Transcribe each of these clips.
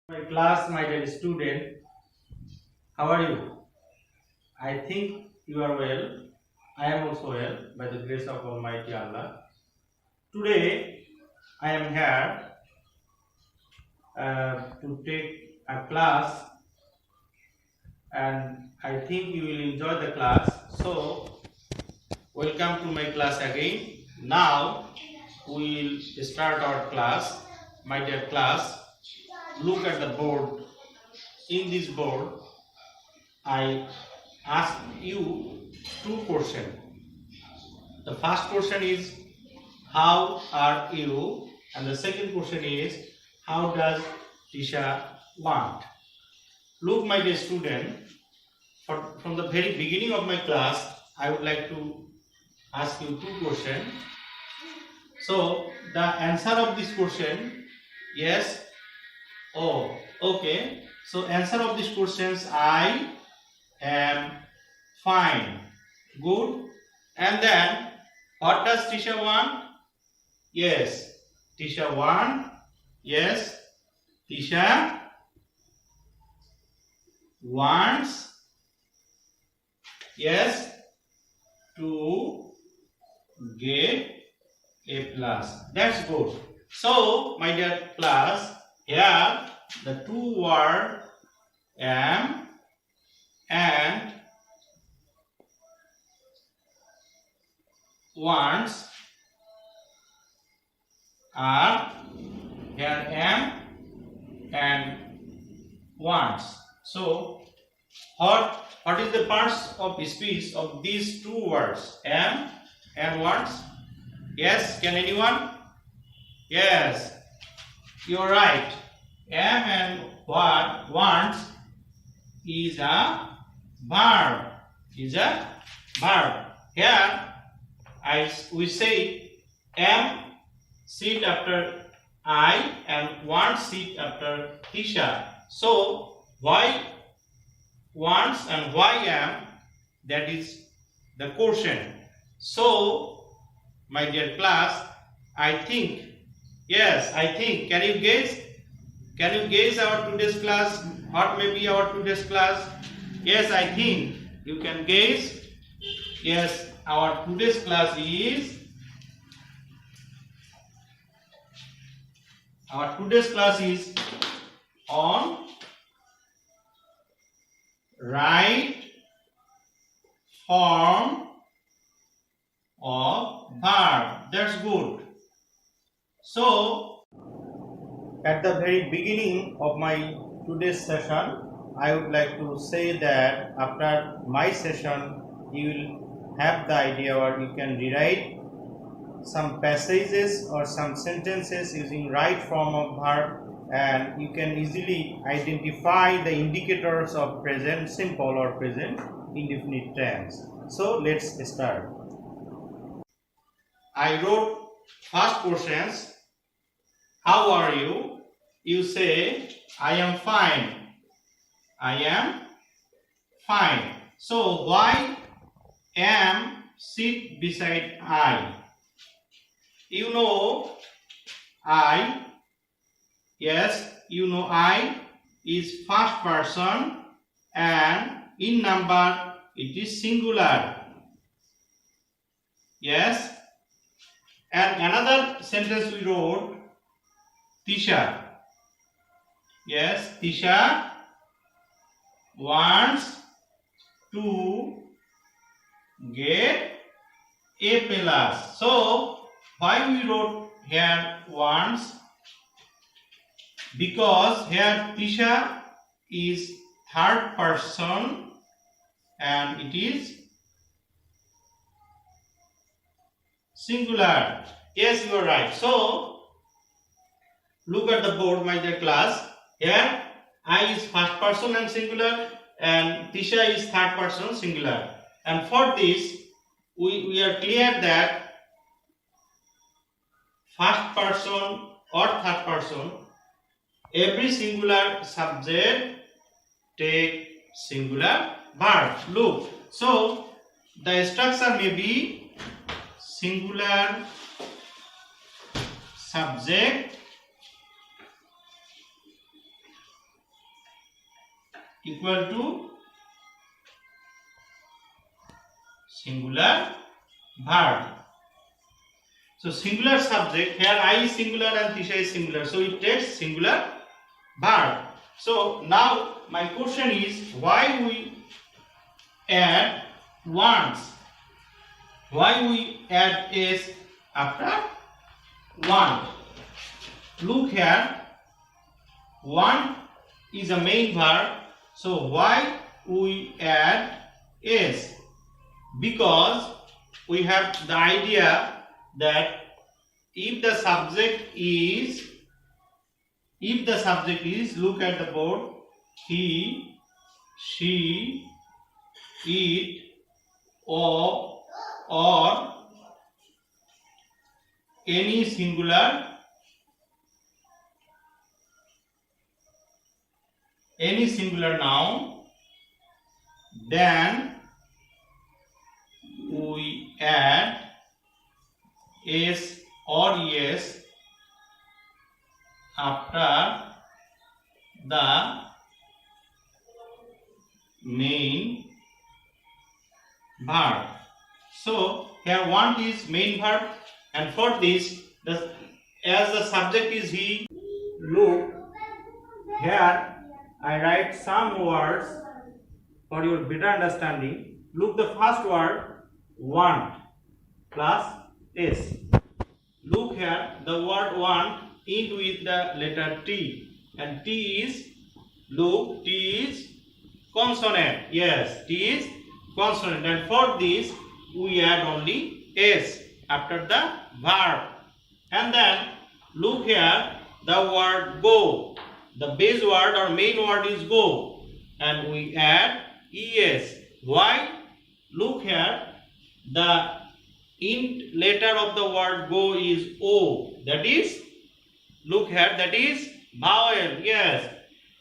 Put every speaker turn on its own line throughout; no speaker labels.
My class, my dear student, how are you? I think you are well. I am also well by the grace of Almighty Allah. Today, I am here to take a class, and I think you will enjoy the class. So, welcome to my class again. Now, we will start our class. My dear class, look at the board. In this board, I ask you two questions. The first question is, how are you? And the second question is, how does Tisha want? Look, my dear student, from the very beginning of my class, I would like to ask you two questions. So, the answer of this question, yes, oh, okay. So, answer of these questions, I am fine, good. And then, what does Tisha want? Yes, Tisha want. Yes, Tisha wants. Yes, to get a plus. That's good. So, my dear class, here the two words am and wants are here am and wants. So what is the parts of speech of these two words, am and wants? Yes, can anyone? Yes, you're right. Am and what wants is a verb. Is a verb. Here we say am sit after I and want sit after Tisha. So why wants and why am, that is the question. So my dear class, I think, yes, I think, can you guess? Can you guess our today's class? What may be our today's class? Yes, I think you can guess. Yes, our today's class is on right form of verb. That's good. So, at the very beginning of my today's session, I would like to say that after my session, you will have the idea, or you can rewrite some passages or some sentences using right form of verb, and you can easily identify the indicators of present simple or present indefinite tense. So let's start. I wrote first questions. How are you? You say, I am fine. I am fine. So why am sit beside I? You know I, yes, you know I is first person and in number it is singular. Yes. And another sentence we wrote, Tisha. Yes, Tisha wants to get a plus. So, why we wrote here wants? Because here Tisha is third person and it is singular. Yes, you are right. So, look at the board, my dear class. Here I is first person and singular and Tisha is third person singular. And for this, we are clear that first person or third person, every singular subject take singular verb. Look, so the structure may be singular subject equal to singular verb. So singular subject, here I is singular and Tisha is singular, so it takes singular verb. So now my question is, why we add once? Why we add s after one? Look here, one is a main verb, so why we add s? Because we have the idea that if the subject is, look at the board, he, she, it, or any singular noun, then we add s or es after the main verb. So here want is main verb, and for this, as the subject is he, look here I write some words for your better understanding. Look, the first word want plus s. Look here, the word want end with the letter T, and T is, look, T is consonant. Yes, T is consonant, and for this we add only s after the verb. And then look here, the word go, the base word or main word is go, and we add es. Why? Look here, the end letter of the word go is o, that is, look here, that is vowel. Yes,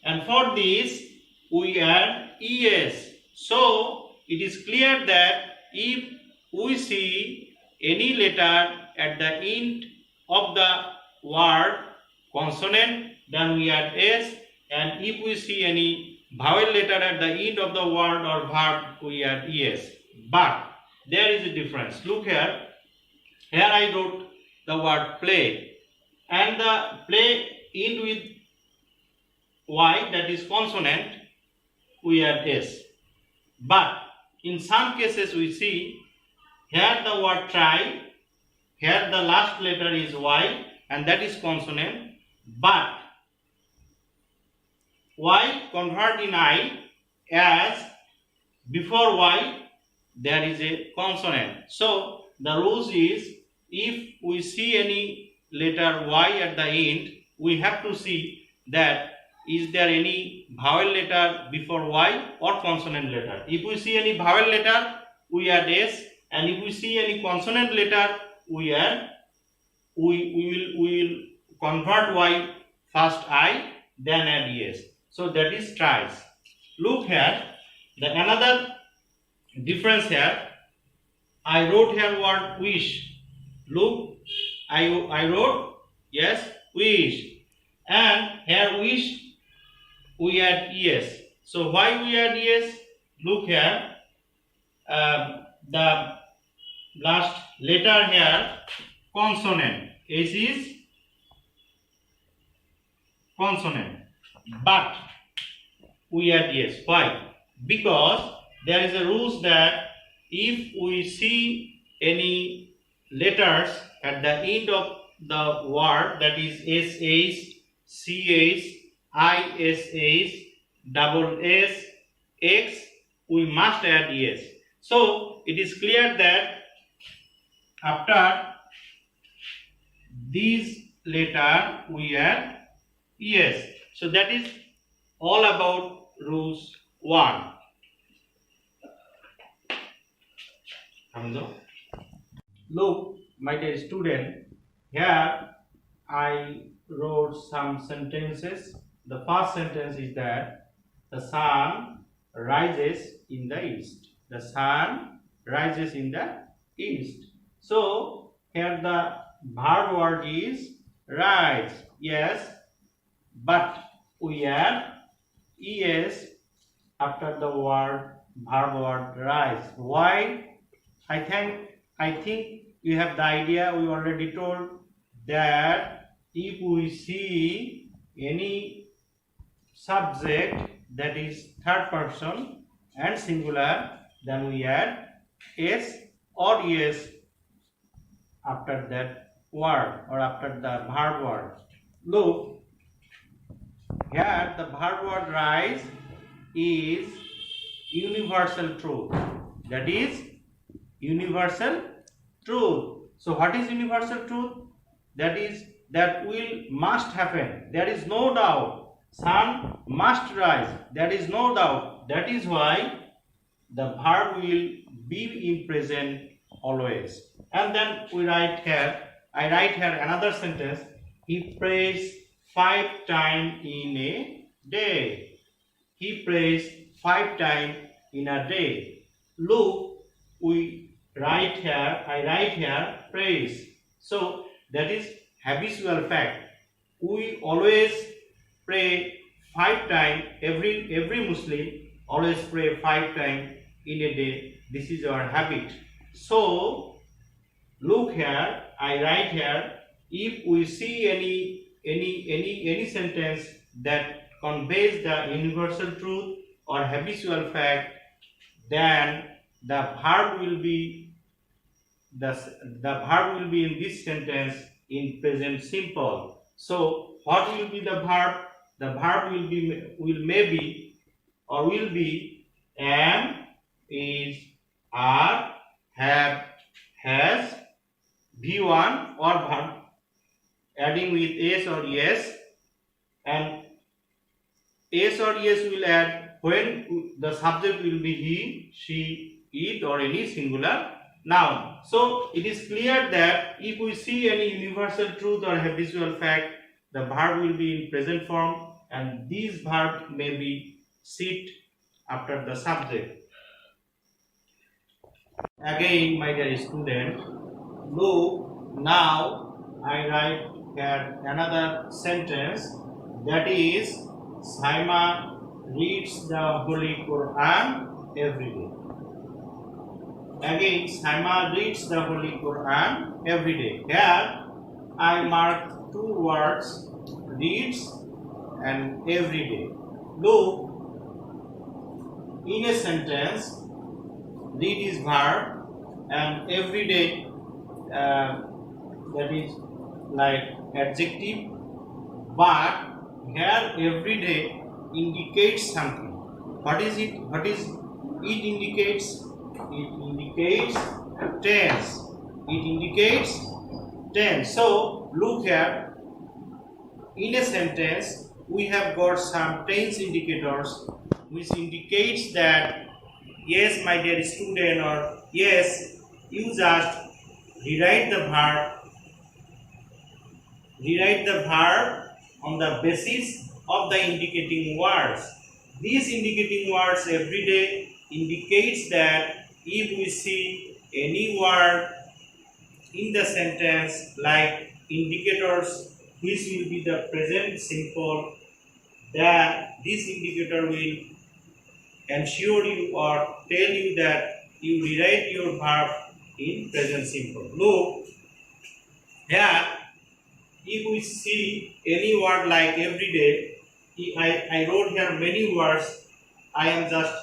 and for this we add es. So it is clear that if we see any letter at the end of the word consonant, then we add s, and if we see any vowel letter at the end of the word or verb, we add es. But there is a difference. Look here, I wrote the word play, and the play end with y, that is consonant, we add s. But in some cases we see here the word try, here the last letter is y, and that is consonant, but y convert in I, as before y there is a consonant. So the rules is, if we see any letter y at the end, we have to see that is there any vowel letter before y or consonant letter. If we see any vowel letter, we add s, and if we see any consonant letter, we will convert y first I, then add es. So that is tries. Look here, the another difference here, I wrote here word wish. Look, I wrote, yes, wish, and here wish we add es. So why we add es? Look here, the last letter here consonant, s is consonant, but we add es. Why? Because there is a rules that if we see any letters at the end of the word, that is sh, ch, ish, double s, x, we must add es. So it is clear that after these letter we add es. So that is all about rules 1. Look, my dear student, here I wrote some sentences. The first sentence is that the sun rises in the east. The sun rises in the east. So here the verb word is rise. Yes, but we add es after the verb word rise. Why? I think you have the idea. We already told that if we see any subject that is third person and singular, then we add s or es after that word or after the verb word. Look, here the verb word rise is universal truth. That is universal truth. So what is universal truth? That is that will must happen. There is no doubt. Sun must rise. There is no doubt. That is why the verb will be in present always. And then we write here, I write here another sentence. He prays 5 times in a day. He prays 5 times in a day. Look, we write here, I write here prays. So that is habitual fact. We always pray 5 times. Every Muslim always pray 5 times in a day. This is our habit. So look here, I write here, if we see any sentence that conveys the universal truth or habitual fact, then the verb will be in this sentence in present simple. So what will be the verb? The verb will be am, is, are, have, has, V1 or verb adding with s or yes, and s or yes will add when the subject will be he, she, it or any singular noun. So it is clear that if we see any universal truth or habitual fact, the verb will be in present form, and these verbs may be sit after the subject. Again, my dear student, look, now I write here another sentence, that is Saima reads the Holy Quran every day. Again, Saima reads the Holy Quran every day. Here I mark 2 words, reads and every day. Look, in a sentence, read is verb and every day that is like adjective, but here every day indicates something. What is it? What is it indicates? It indicates tense. It indicates tense. So look here, in a sentence we have got some tense indicators which indicates that yes, my dear student, or yes, you just rewrite the verb on the basis of the indicating words. These indicating words every day indicates that if we see any word in the sentence like indicators which will be the present simple, that this indicator will ensure you or tell you that you rewrite your verb in present simple. Look, here if we see any word like every day, I wrote here many words, I am just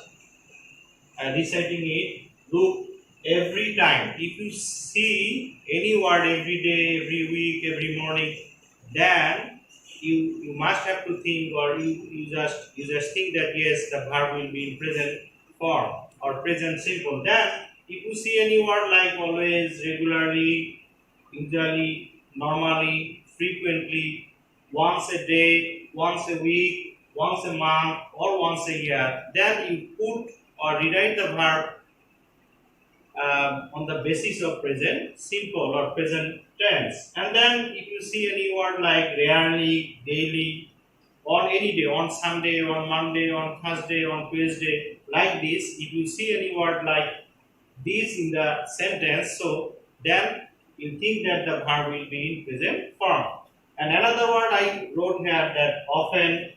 reciting it. Look, every time, if you see any word every day, every week, every morning, then you must have to think, or you just think that yes, the verb will be in present form or present simple. Then if you see any word like always, regularly, usually, normally, frequently, once a day, once a week, once a month, or once a year, then you put or rewrite the verb on the basis of present simple or present tense. And then if you see any word like rarely, daily, on any day, on Sunday, on Monday, on Thursday, on Tuesday, like this, if you see any word like this in the sentence, so then you think that the verb will be in present form. And another word I wrote here, that often,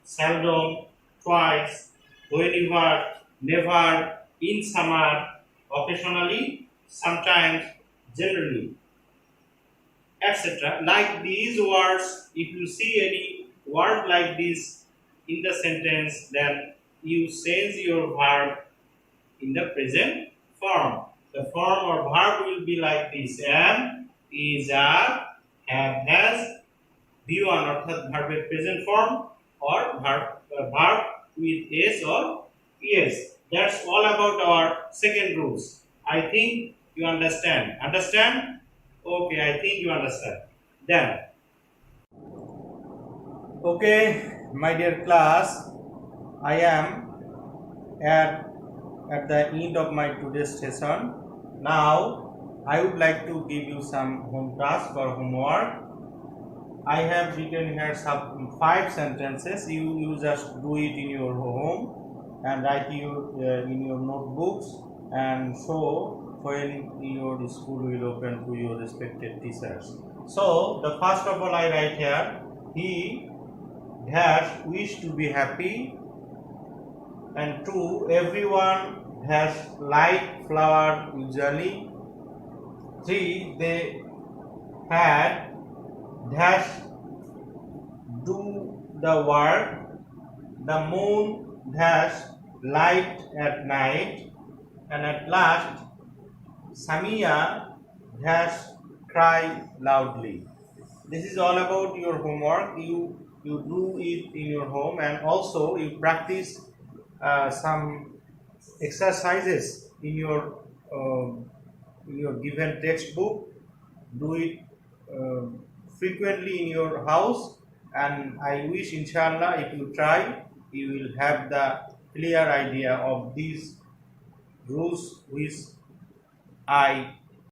seldom, twice, whenever, never, in summer, occasionally, sometimes, generally, etc. Like these words, if you see any word like this in the sentence, then you change your verb in the present form. The form or verb will be like this: am, is, are, have, has, B1 অর্থাৎ ভার্বের present form or verb with s or es. That's all about our second rules. I think you understand. Understand? Okay, I think you understand. Then, okay, my dear class, I am at the end of my today's session. Now, I would like to give you some home task or homework. I have written here some 5 sentences. You just do it in your home and write in your notebooks and show when your school will open to your respected teachers. So the first of all I write here, he has wished to be happy, and 2, everyone has liked flower usually. 3, they had dash do the work, the moon dash light at night, and at last Samia dash cry loudly. This is all about your homework. You do it in your home, and also you practice some exercises in your given textbook. Do it frequently in your house, and I wish inshallah if you try you will have the clear idea of these rules which I